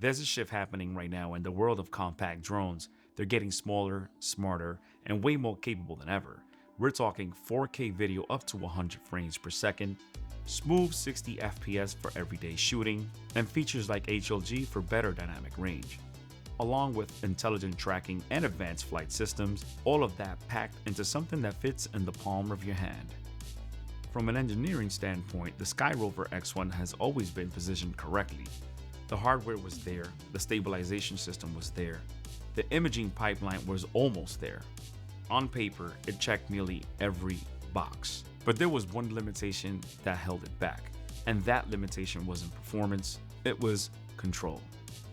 There's a shift happening right now in the world of compact drones. They're getting smaller, smarter, and way more capable than ever. We're talking 4K video up to 100 frames per second, smooth 60 FPS for everyday shooting, and features like HLG for better dynamic range. Along with intelligent tracking and advanced flight systems, all of that packed into something that fits in the palm of your hand. From an engineering standpoint, the SkyRover X1 has always been positioned correctly. The hardware was there, the stabilization system was there, the imaging pipeline was almost there. On paper, it checked nearly every box. But there was one limitation that held it back, and that limitation wasn't performance, it was control.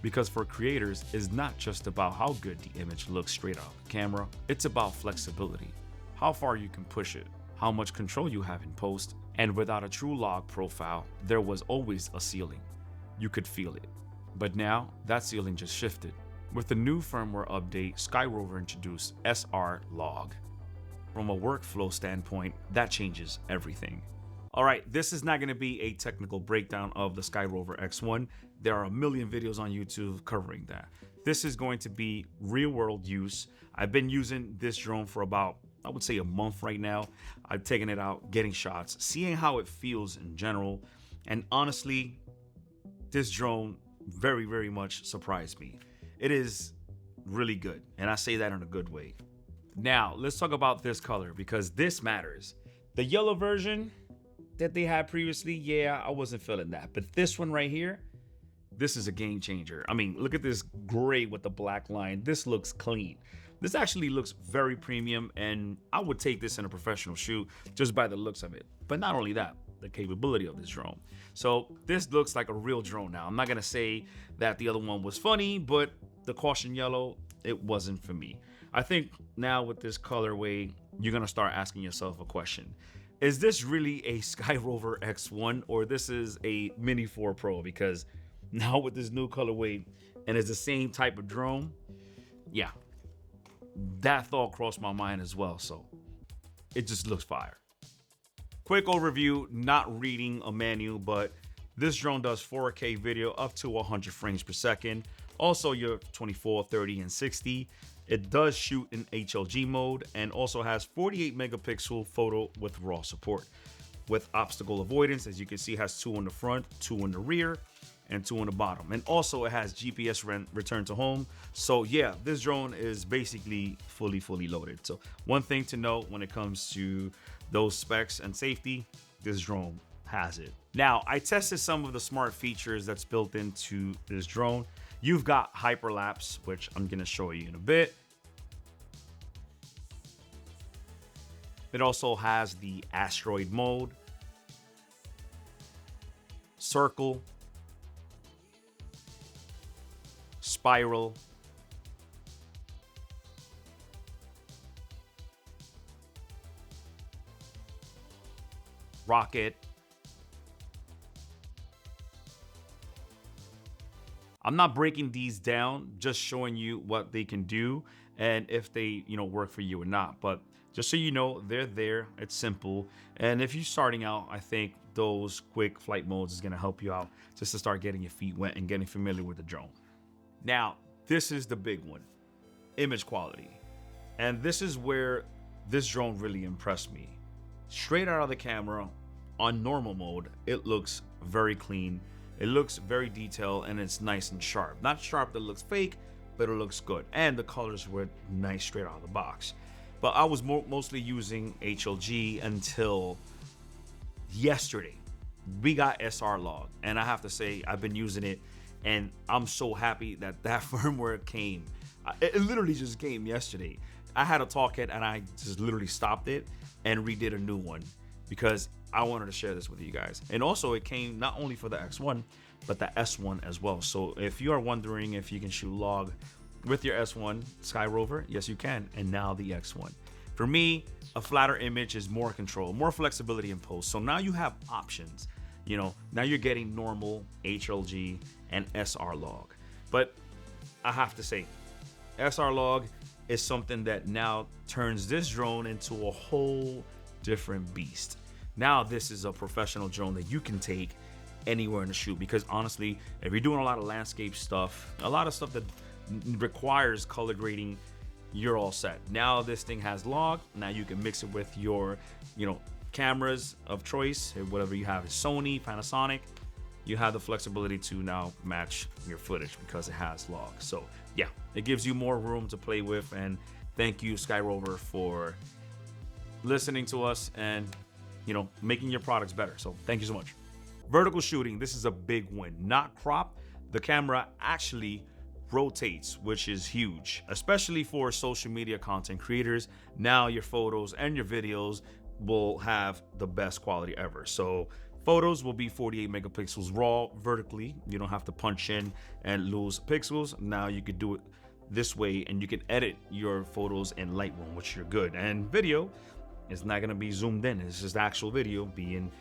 Because for creators, it's not just about how good the image looks straight out of the camera, it's about flexibility. How far you can push it, how much control you have in post, and without a true log profile, there was always a ceiling. You could feel it. But now, that ceiling just shifted. With the new firmware update, SkyRover introduced SR Log. From a workflow standpoint, that changes everything. All right, this is not going to be a technical breakdown of the SkyRover X1. There are a million videos on YouTube covering that. This is going to be real-world use. I've been using this drone for about, I would say, a month right now. I've taken it out, getting shots, seeing how it feels in general. And honestly, this drone very, very much surprised me. It is really good, and I say that in a good way. Now, let's talk about this color because this matters. The yellow version that they had previously, yeah, I wasn't feeling that. But this one right here, this is a game changer. I mean, look at this gray with the black line. This looks clean. This actually looks very premium, and I would take this in a professional shoot just by the looks of it. But not only that, the capability of this drone. So this looks like a real drone now. I'm not gonna say that the other one was funny, but the caution yellow, it wasn't for me. I think now with this colorway, you're gonna start asking yourself a question. Is this really a SkyRover X1 or this is a Mini 4 Pro? Because now with this new colorway and it's the same type of drone, yeah, that thought crossed my mind as well. So it just looks fire. Quick overview, not reading a manual, but this drone does 4K video up to 100 frames per second. Also your 24, 30, and 60. It does shoot in HLG mode and also has 48 megapixel photo with RAW support. With obstacle avoidance, as you can see, it has 2 on the front, 2 on the rear, and 2 on the bottom. And also it has GPS return to home. So yeah, this drone is basically fully loaded. So one thing to note when it comes to those specs and safety, this drone has it. Now, I tested some of the smart features that's built into this drone. You've got Hyperlapse, which I'm gonna show you in a bit. It also has the asteroid mode, circle, spiral, rocket. I'm not breaking these down, just showing you what they can do and if they, work for you or not. But just so you know, they're there. It's simple. And if you're starting out, I think those quick flight modes is going to help you out just to start getting your feet wet and getting familiar with the drone. Now, this is the big one, image quality. And this is where this drone really impressed me. Straight out of the camera on normal mode, it looks very clean. It looks very detailed and it's nice and sharp. Not sharp that looks fake, but it looks good. And the colors were nice straight out of the box. But I was mostly using HLG until yesterday. We got SR Log, and I have to say I've been using it, and I'm so happy that firmware came. It literally just came yesterday. I had a talk it, and I just literally stopped it and redid a new one because I wanted to share this with you guys. And also, it came not only for the X1, but the S1 as well. So if you are wondering if you can shoot log with your S1 SkyRover, yes you can, and now the X1. For me, a flatter image is more control, more flexibility in post. So now you have options. Now you're getting normal, HLG, and SR Log. But I have to say, SR Log is something that now turns this drone into a whole different beast. Now this is a professional drone that you can take anywhere in the shoot, because honestly, if you're doing a lot of landscape stuff, a lot of stuff that requires color grading, you're all set. Now this thing has log. Now you can mix it with your, cameras of choice, whatever you have, Sony, Panasonic. You have the flexibility to now match your footage because it has log. So yeah, it gives you more room to play with. And thank you, SkyRover, for listening to us and making your products better. So thank you so much. Vertical shooting, this is a big win. Not crop. The camera actually rotates, which is huge, especially for social media content creators. Now your photos and your videos will have the best quality ever. So photos will be 48 megapixels raw vertically. You don't have to punch in and lose pixels. Now you could do it this way, and you can edit your photos in Lightroom, which you're good. And video is not going to be zoomed in. It's just actual video being,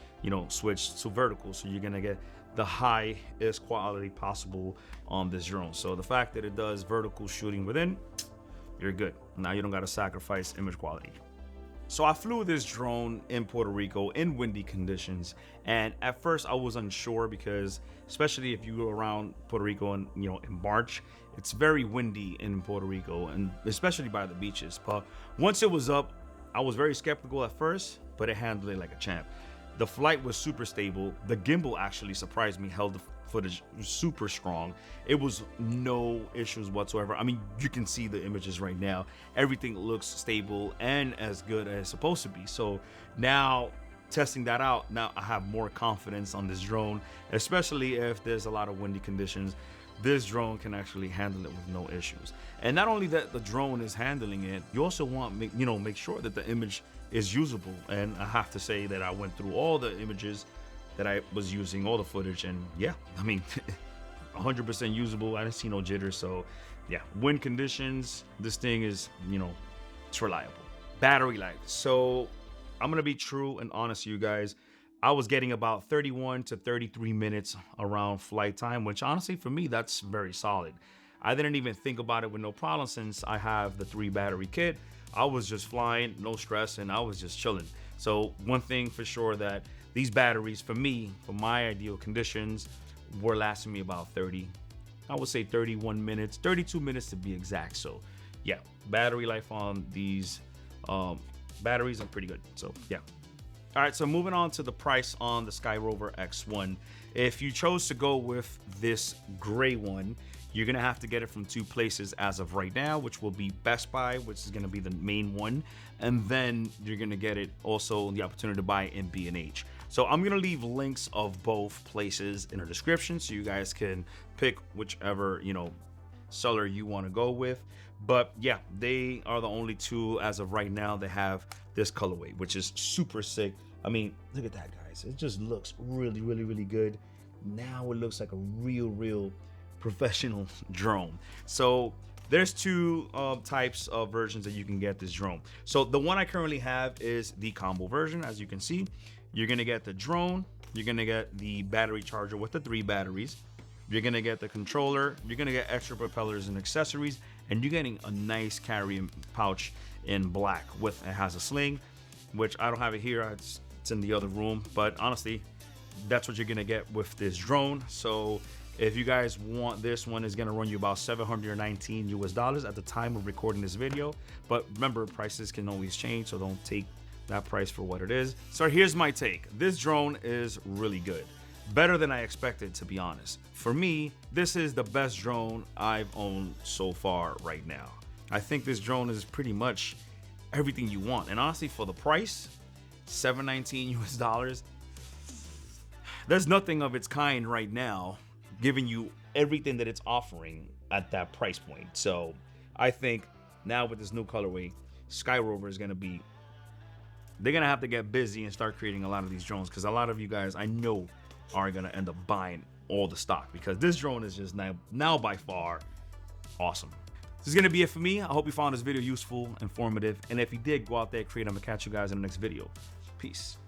switched to vertical. So you're going to get the highest quality possible on this drone. So the fact that it does vertical shooting within, you're good. Now you don't got to sacrifice image quality. So I flew this drone in Puerto Rico in windy conditions, and at first I was unsure because, especially if you go around Puerto Rico in March, it's very windy in Puerto Rico, and especially by the beaches. But once it was up, I was very skeptical at first, but it handled it like a champ. The flight was super stable. The gimbal actually surprised me, held the footage super strong. It was no issues whatsoever. I mean, you can see the images right now. Everything looks stable and as good as it's supposed to be. So now testing that out, now I have more confidence on this drone, especially if there's a lot of windy conditions. This drone can actually handle it with no issues. And not only that the drone is handling it, you also want make sure that the image is usable. And I have to say that I went through all the images that I was using, all the footage, and yeah, I mean 100% usable. I didn't see no jitters. So yeah, wind conditions, this thing is, it's reliable. Battery life. So I'm gonna be true and honest to you guys. I was getting about 31 to 33 minutes around flight time, which honestly for me, that's very solid. I didn't even think about it with no problem since I have the 3 battery kit. I was just flying, no stress, and I was just chilling. So one thing for sure, that these batteries for me, for my ideal conditions, were lasting me about 31 minutes, 32 minutes to be exact. So yeah, battery life on these batteries are pretty good. So yeah. All right, so moving on to the price on the SkyRover X1. If you chose to go with this gray one, you're gonna have to get it from 2 places as of right now, which will be Best Buy, which is gonna be the main one. And then you're gonna get it also the opportunity to buy in B&H. So I'm gonna leave links of both places in the description so you guys can pick whichever, seller you wanna go with. But yeah, they are the only 2 as of right now that have this colorway, which is super sick. I mean, look at that, guys. It just looks really, really, really good. Now it looks like a real professional drone. So there's 2 types of versions that you can get this drone. So the one I currently have is the combo version. As you can see, you're gonna get the drone, you're gonna get the battery charger with the 3 batteries, you're gonna get the controller, you're gonna get extra propellers and accessories, and you're getting a nice carrying pouch in black with, it has a sling, which I don't have it here, it's in the other room, but honestly, that's what you're gonna get with this drone. So if you guys want, this one is gonna run you about $719 US at the time of recording this video. But remember, prices can always change, so don't take that price for what it is. So here's my take. This drone is really good. Better than I expected, to be honest. For me, this is the best drone I've owned so far right now. I think this drone is pretty much everything you want. And honestly, for the price, $719 US, there's nothing of its kind right now giving you everything that it's offering at that price point. So I think now with this new colorway, SkyRover is gonna be, they're gonna have to get busy and start creating a lot of these drones, because a lot of you guys I know are gonna end up buying all the stock, because this drone is just now by far awesome. This is gonna be it for me. I hope you found this video useful, informative, and if you did, go out there, create them, and catch you guys in the next video. Peace.